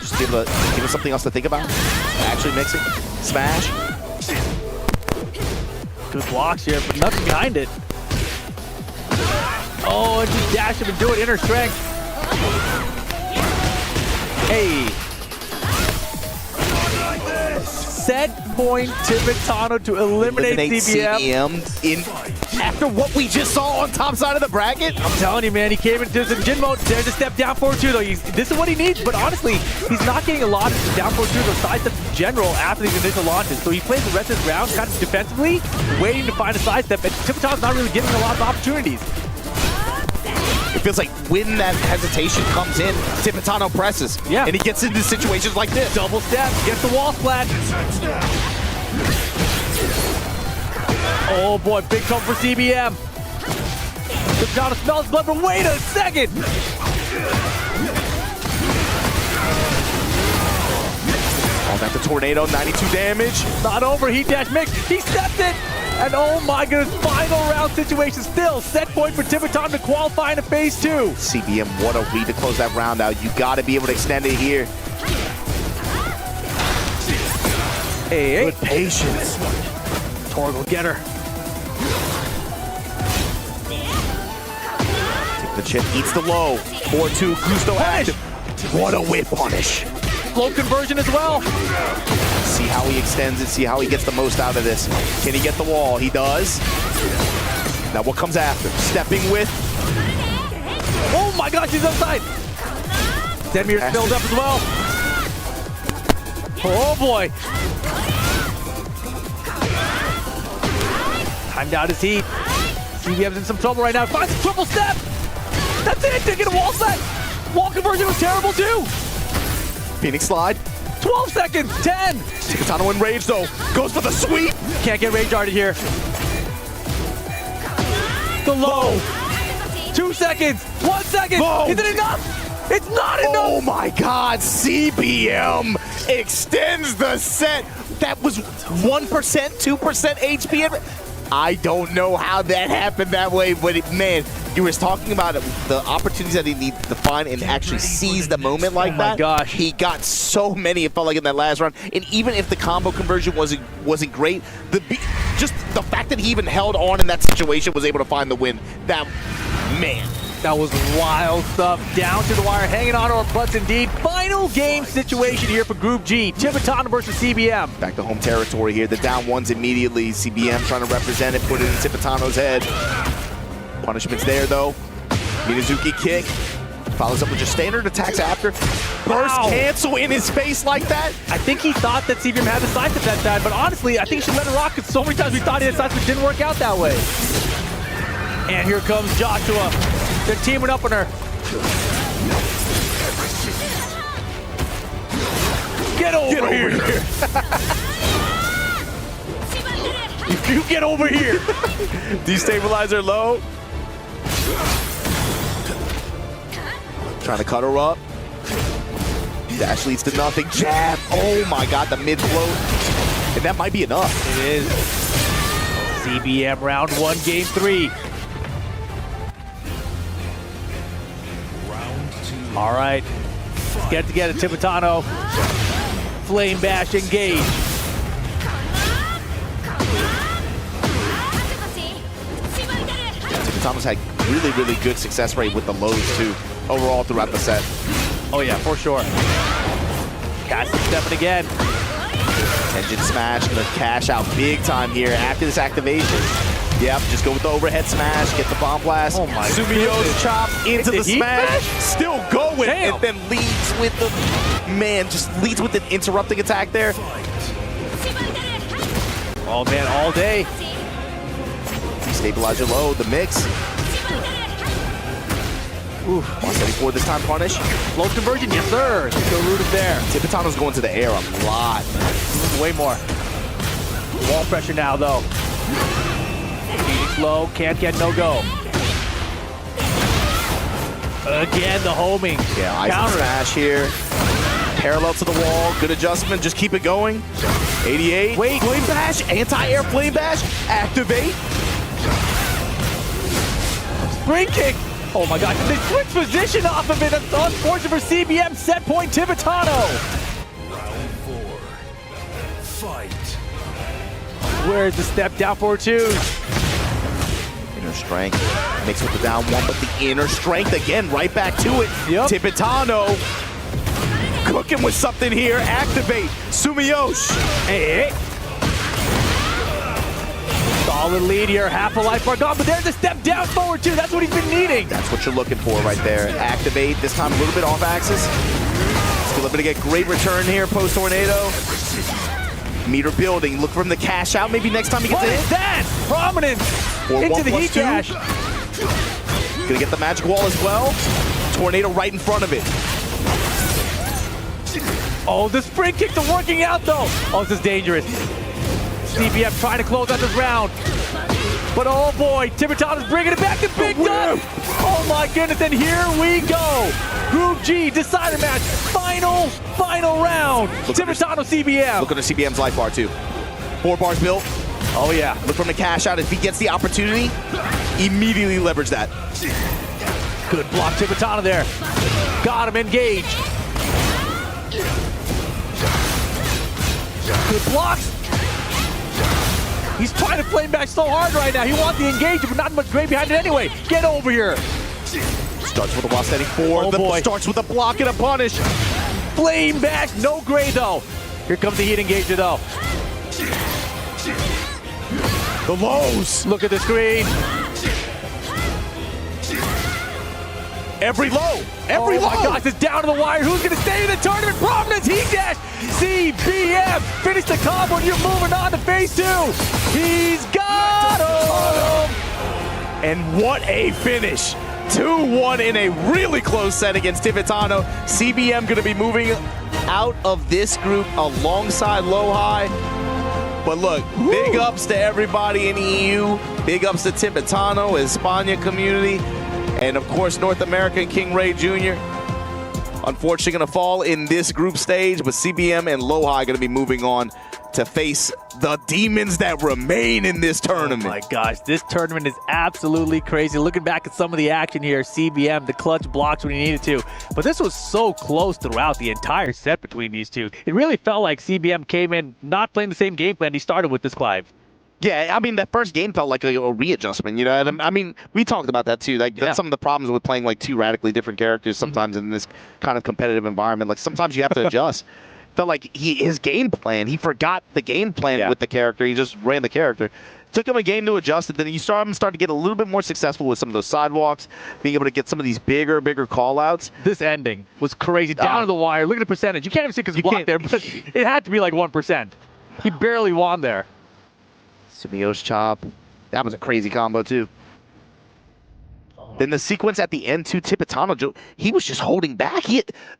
just to be able to give us something else to think about. Actually mixing. Smash. Good blocks here, but nothing behind it. Oh, and just dash him and do it. Inner strength. Hey. Set point Tippitano to eliminate CBM. After what we just saw on top side of the bracket. I'm telling you, man, he came into the Jin mode. There's a step down forward two, though. This is what he needs, but honestly, he's not getting a lot of down forward two or side steps in general after these initial launches. So he plays the rest of his round kind of defensively, waiting to find a side step, and Tippitano's not really getting a lot of opportunities. It feels like when that hesitation comes in, Tippitano presses. Yeah. And he gets into situations like this. Double step, gets the wall splat. Oh boy, big come for CBM. Tippitano smells blood, but wait a second! Oh, got the tornado, 92 damage. Not over, heat dash mix, he stepped it! And oh my goodness, final round situation still. Set point for Tippitano to qualify into phase 2. CBM, what a read to close that round out. You gotta be able to extend it here. Hey, good patience. Torgal, get her. Take the chip, eats the low. 4-2, Gusto active. What a whip punish. Flow conversion as well. See how he extends it, see how he gets the most out of this. Can he get the wall? He does. Now what comes after? Stepping with. Oh my gosh, he's outside. Demir's filled up as well. Oh boy. Timed out his heat. CBM's in some trouble right now. Finds a triple step. That's it. Didn't get a wall set. Wall conversion was terrible too. Phoenix slide. 12 seconds. 10. Tippitano in rage though. Goes for the sweep. Can't get rage arted here. The low. 2 seconds. 1 second. Low. Is it enough? It's not enough. Oh my God. CBM extends the set. That was 1%, 2% HP. I don't know how that happened that way, but man, you were talking about it, the opportunities that he needed to find and actually seize the moment like that. Oh my gosh. He got so many, it felt like, in that last round. And even if the combo conversion wasn't great, just the fact that he even held on in that situation, was able to find the win, man. That was wild stuff. Down to the wire, hanging on to our butts indeed. Final game situation here for Group G. Tippitano versus CBM. Back to home territory here. The down ones immediately. CBM trying to represent it, put it in Tippitano's head. Punishment's there though. Minazuki kick. Follows up with just standard attacks after. Burst cancel in his face like that. I think he thought that CBM had the side step that time, but honestly, I think he should let it rock, because so many times we thought he had side step, didn't work out that way. And here comes Joshua. They're teaming up on her. Get over here. You get over here. Destabilizer low. Trying to cut her up. Dash leads to nothing. Jab. Oh my God, the mid float. And that might be enough. It is. CBM round 1, game 3. All right, let's get it together. Tippitano, flame bash, engage. Tippitano's had really good success rate with the lows too, overall throughout the set. Oh yeah, for sure. Cassie stepping again. Engine smash, gonna cash out big time here after this activation. Yep, just go with the overhead smash, get the bomb blast. Oh my Sumio's chop into the smash. Smash? Still going, Damn. and then leads with the, just leads with an interrupting attack there. Oh man, all day. Destabilizer low, the mix. Ooh, 174 this time, punish. Low conversion, yes sir. Still rooted there. Tippitano's going to the air a lot. Way more. Wall pressure now though. Phoenix low, can't get no go. Again, the homing. Yeah, ice smash here. Parallel to the wall, good adjustment, just keep it going. 88, wait, flame bash, anti-air flame bash, activate. Spring kick. Oh my god, they switched position off of it. That's unfortunate for CBM. Set point Tibetano. Round 4. Fight. Where's the step down for two? Inner strength mixed with the down one, but the inner strength again, right back to it. Yep. Tibetano cooking with something here. Activate Sumiyoshi. Hey. Solid lead here, half a life bar gone, but there's a step down forward too. That's what he's been needing. That's what you're looking for right there. Activate, this time a little bit off axis. Still able to get great return here, post tornado. Meter building, look for him to cash out. Maybe next time he gets What in. is that? Prominence into the heat cash. Gonna get the magic wall as well. Tornado right in front of it. Oh, the spring kicks are working out though. Oh, this is dangerous. CBM trying to close out this round. But oh boy, Tibetano's bringing it back to big time. Oh my goodness, and here we go. Group G, decider match, final round. Tibetano CBM. Look at the CBM's life bar too. 4 bars built. Oh yeah. Look for him to cash out. If he gets the opportunity, immediately leverage that. Good block, Tibetano there. Got him engaged. Good blocks. He's trying to flame back so hard right now. He wants the engagement, but not much great behind it anyway. Get over here. Starts with a while standing 4. Oh boy. Starts with a block and a punish. Flame back, no gray though. Here comes the heat engager though. The lows. Look at the screen. Every low. Every Oh low. my gosh, it's down to the wire. Who's going to stay in the tournament? Prominence, heat dash. CBM, finish the combo and you're moving on to phase 2. He's got him. And what a finish. 2-1 in a really close set against Tibetano. CBM going to be moving out of this group alongside Low High. But look, big ups to everybody in EU. Big ups to Tibetano, España community. And of course, North American King Ray Jr. Unfortunately going to fall in this group stage, but CBM and Low High going to be moving on to face the demons that remain in this tournament. Oh my gosh, this tournament is absolutely crazy. Looking back at some of the action here, CBM, the clutch blocks when he needed to. But this was so close throughout the entire set between these two. It really felt like CBM came in not playing the same game plan he started with this Clive. Yeah, I mean, that first game felt like a readjustment, you know? And I mean, we talked about that too. Like, that's some of the problems with playing like 2 radically different characters sometimes in this kind of competitive environment. Like, sometimes you have to adjust. Felt like his game plan, he forgot the game plan with the character. He just ran the character. Took him a game to adjust it. Then you saw him start to get a little bit more successful with some of those sidewalks, being able to get some of these bigger call-outs. This ending was crazy. Down to the wire. Look at the percentage. You can't even see because he blocked there, but it had to be like 1%. He barely won there. Sumiyoshi chop. That was a crazy combo too. Then the sequence at the end too, Tibetano, he was just holding back.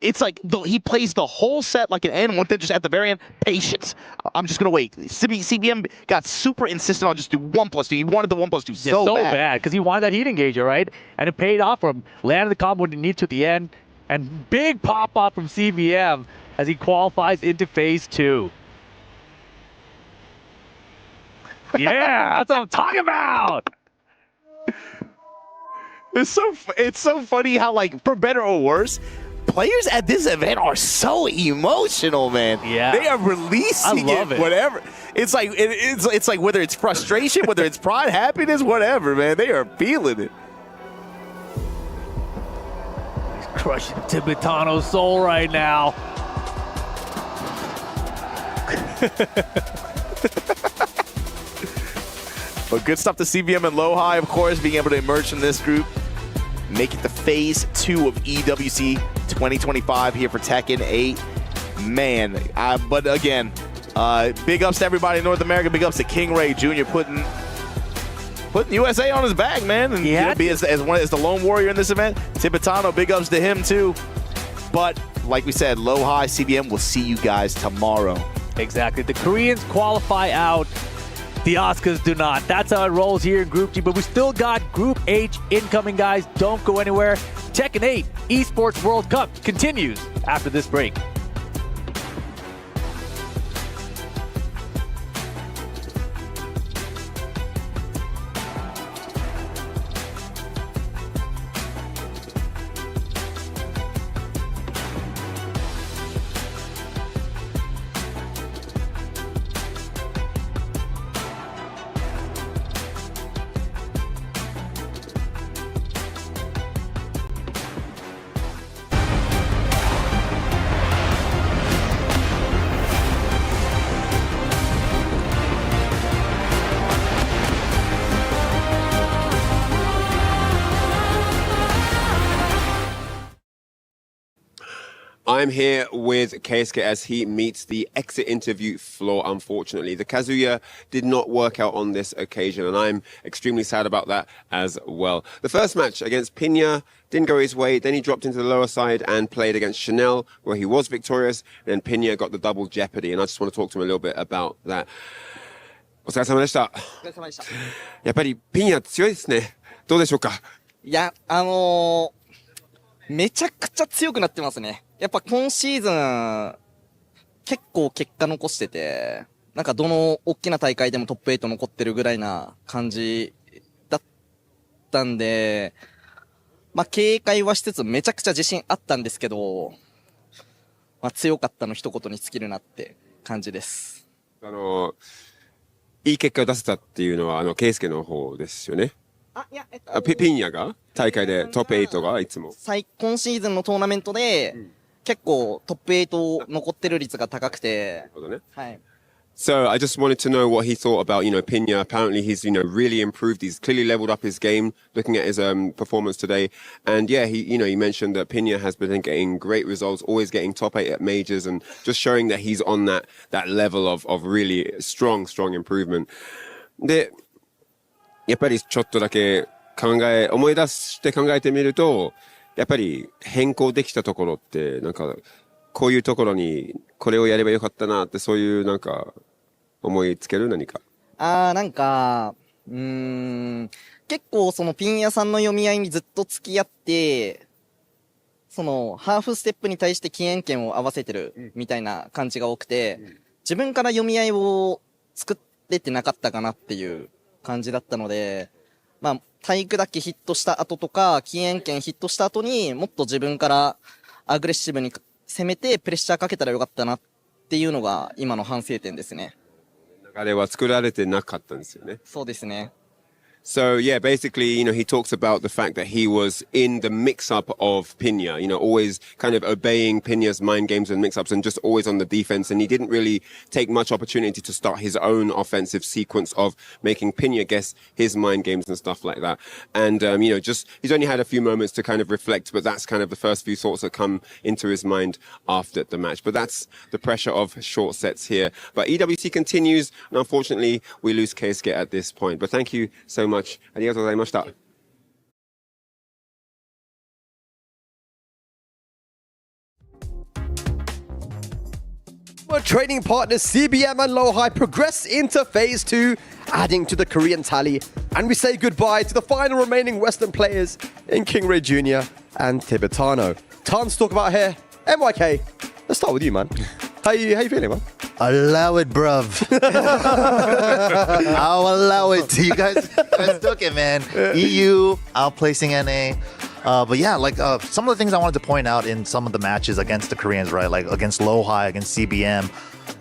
It's like he plays the whole set like an N1, then just at the very end, patience. I'm just gonna wait. CBM got super insistent on just do 1+2. He wanted the 1+2 so bad because he wanted that heat engager, right? And it paid off for him. Landed the combo when he needed to at the end, and big pop up from CBM as he qualifies into phase 2. Yeah, that's what I'm talking about. It's so funny how, like, for better or worse, players at this event are so emotional, man. Yeah, they are releasing it. Whatever. It's like it's like whether it's frustration, whether it's pride, happiness, whatever, man. They are feeling it. He's crushing Tibetano's soul right now. But good stuff to CBM and Low High, of course, being able to emerge from this group. Make it to phase 2 of EWC 2025 here for Tekken 8. Man, but again, big ups to everybody in North America. Big ups to King Ray Jr. putting USA on his back, man. And be as the lone warrior in this event. Tibetano, big ups to him too. But like we said, Low High, CBM, we'll see you guys tomorrow. Exactly. The Koreans qualify out. The Oscars do not. That's how it rolls here in Group G, but we still got Group H incoming, guys. Don't go anywhere. Tekken 8 Esports World Cup continues after this break. I'm here with Keisuke as he meets the exit interview floor, unfortunately. The Kazuya did not work out on this occasion, and I'm extremely sad about that as well. The first match against Pina didn't go his way. Then he dropped into the lower side and played against Chanel, where he was victorious. Then Pina got the double jeopardy, and I just want to talk to him a little bit about that. お疲れ様でした。お疲れ様でした。やっぱりピニャ強いですね。どうでしょうか。いや、めちゃくちゃ強くなってますね。やっぱ今シーズン、結構結果残してて、なんかどの大きな大会でもトップ8残ってるぐらいな感じだったんで、まあ警戒はしつつめちゃくちゃ自信あったんですけど、まあ強かったの一言に尽きるなって感じです。いい結果を出せたっていうのは、ケイスケの方ですよね。いや、ピニャが大会でトップ8がいつも。今シーズンのトーナメントで、結構トップ8残ってる率が高くて。なるほどね。はい。So I just wanted to know what he thought about, Pina. Apparently he's, really improved. He's clearly leveled up his game, looking at his performance today. And yeah, he mentioned that Pina has been getting great results, always getting top 8 at majors, and just showing that he's on that level of really strong improvement. で、やっぱりちょっとだけ思い出して考えてみると、やっぱり変更できたところって、なんか、こういうところにこれをやればよかったなって、そういうなんか、思いつける何か。なんか、結構そのピン屋さんの読み合いにずっと付き合って、そのハーフステップに対して禁煙権を合わせてるみたいな感じが多くて、自分から読み合いを作っててなかったかなっていう感じだったので、まあ、体育だけヒットした後とか、禁煙権ヒットした後にもっと自分からアグレッシブに攻めてプレッシャーかけたらよかったなっていうのが今の反省点ですね。流れは作られてなかったんですよね。そうですね。So yeah, basically, he talks about the fact that he was in the mix-up of Pina, always kind of obeying Pina's mind games and mix-ups and just always on the defense. And he didn't really take much opportunity to start his own offensive sequence of making Pina guess his mind games and stuff like that. And, he's only had a few moments to kind of reflect, but that's kind of the first few thoughts that come into his mind after the match. But that's the pressure of short sets here. But EWC continues, and unfortunately, we lose Keisuke at this point. But thank you so much. ありがとうございました。Our training partners CBM and Lowhigh progress into phase 2, adding to the Korean tally. And we say goodbye to the final remaining Western players in Kingray Jr. and Tibetano. Tons to talk about here. MYK, let's start with you, man. How you feeling, man? Allow it, bruv. I'll allow it. You guys took it, man. EU outplacing NA. But yeah, some of the things I wanted to point out in some of the matches against the Koreans, right? Like against Lowhigh, against CBM.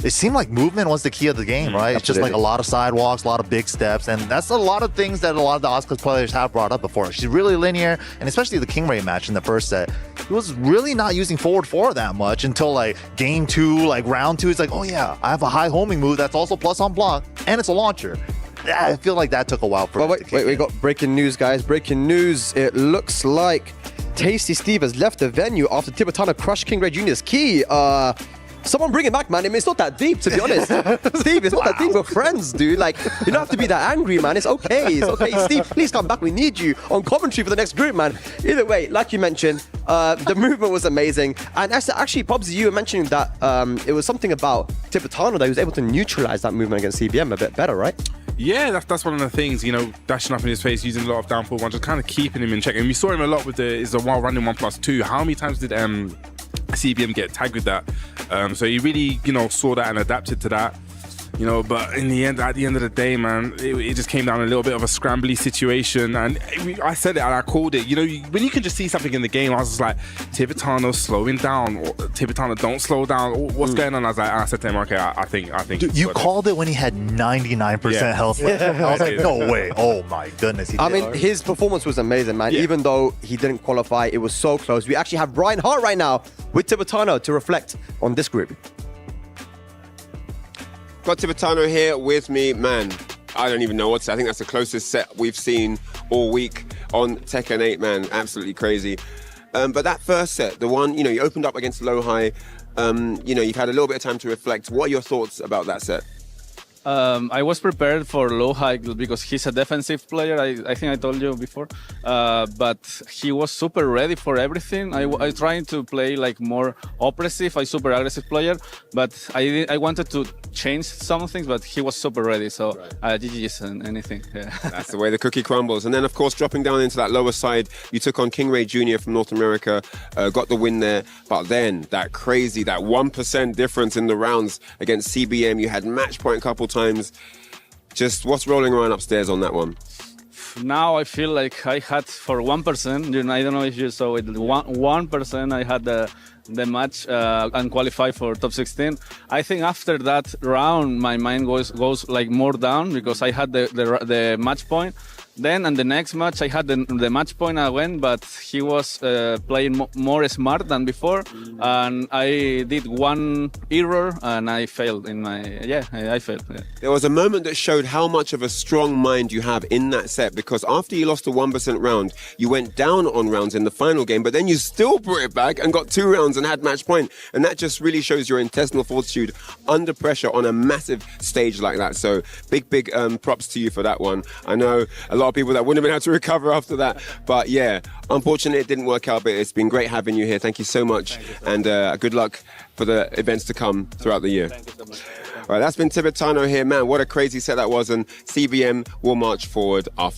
It seemed like movement was the key of the game, right? It's just like a lot of sidewalks, a lot of big steps, and that's a lot of things that a lot of the Oscars players have brought up before. She's really linear, and especially the Kingray match in the first set, he was really not using forward 4 that much until game 2, round 2. It's like, oh yeah, I have a high homing move that's also plus on block, and it's a launcher. I feel like that took a while for him to kick in. We got breaking news, guys. Breaking news. It looks like Tasty Steve has left the venue after Tibetano crushed Kingray Jr.'s key. Someone bring it back, man. I mean, it's not that deep, to be honest. Steve, it's not that deep. We're friends, dude. You don't have to be that angry, man. It's okay. It's okay. Steve, please come back. We need you on commentary for the next group, man. Either way, like you mentioned, the movement was amazing. And actually, Pobsy, you were mentioning that it was something about Tibetano that he was able to neutralize that movement against CBM a bit better, right? Yeah, that's one of the things, dashing up in his face, using a lot of down forward, just kind of keeping him in check. And we saw him a lot with the while running 1+2. How many times did CBM get tagged with that? So he really, saw that and adapted to that. But in the end, at the end of the day, man, it just came down a little bit of a scrambly situation. And I said it and I called it. When you can just see something in the game, I was just like, Tibetano slowing down. Or, Tibetano, don't slow down. What's going on? I said to him, okay, I think. Dude, you called it when he had 99% health left. I was like, no way. Oh my goodness. I mean, his performance was amazing, man. Yeah. Even though he didn't qualify, it was so close. We actually have Brian Hart right now with Tibetano to reflect on this group. Got Tibetano here with me. Man, I don't even know what to say. I think that's the closest set we've seen all week on Tekken 8, man. Absolutely crazy. But that first set, the one, you opened up against low high. You've had a little bit of time to reflect. What are your thoughts about that set? I was prepared for low high because he's a defensive player. I think I told you before, but he was super ready for everything. I tried to play like more oppressive, a super aggressive player, but I wanted to change some things, but he was super ready. So GG's and anything. Yeah. That's the way the cookie crumbles. And then, of course, dropping down into that lower side, you took on King Ray Jr. from North America, got the win there. But then that 1% difference in the rounds against CBM, you had match point a couple times. Just what's rolling around upstairs on that one? Now I feel like I had for 1%. I don't know if you saw it. 1%. I had the match and qualified for top 16. I think after that round, my mind goes like more down because I had the match point. Then on the next match, I had the match point again, but he was playing more smart than before, and I did one error and I failed in my I failed. Yeah. There was a moment that showed how much of a strong mind you have in that set, because after you lost the 1% round, you went down on rounds in the final game, but then you still brought it back and got 2 rounds and had match point, and that just really shows your intestinal fortitude under pressure on a massive stage like that. So big props to you for that one. I know a lot of people that wouldn't have been able to recover after that, but yeah, unfortunately it didn't work out, but it's been great having you here. Thank you so much, and good luck for the events to come throughout the year. All right, that's been Tibetano here. Man, what a crazy set that was, and CBM will march forward after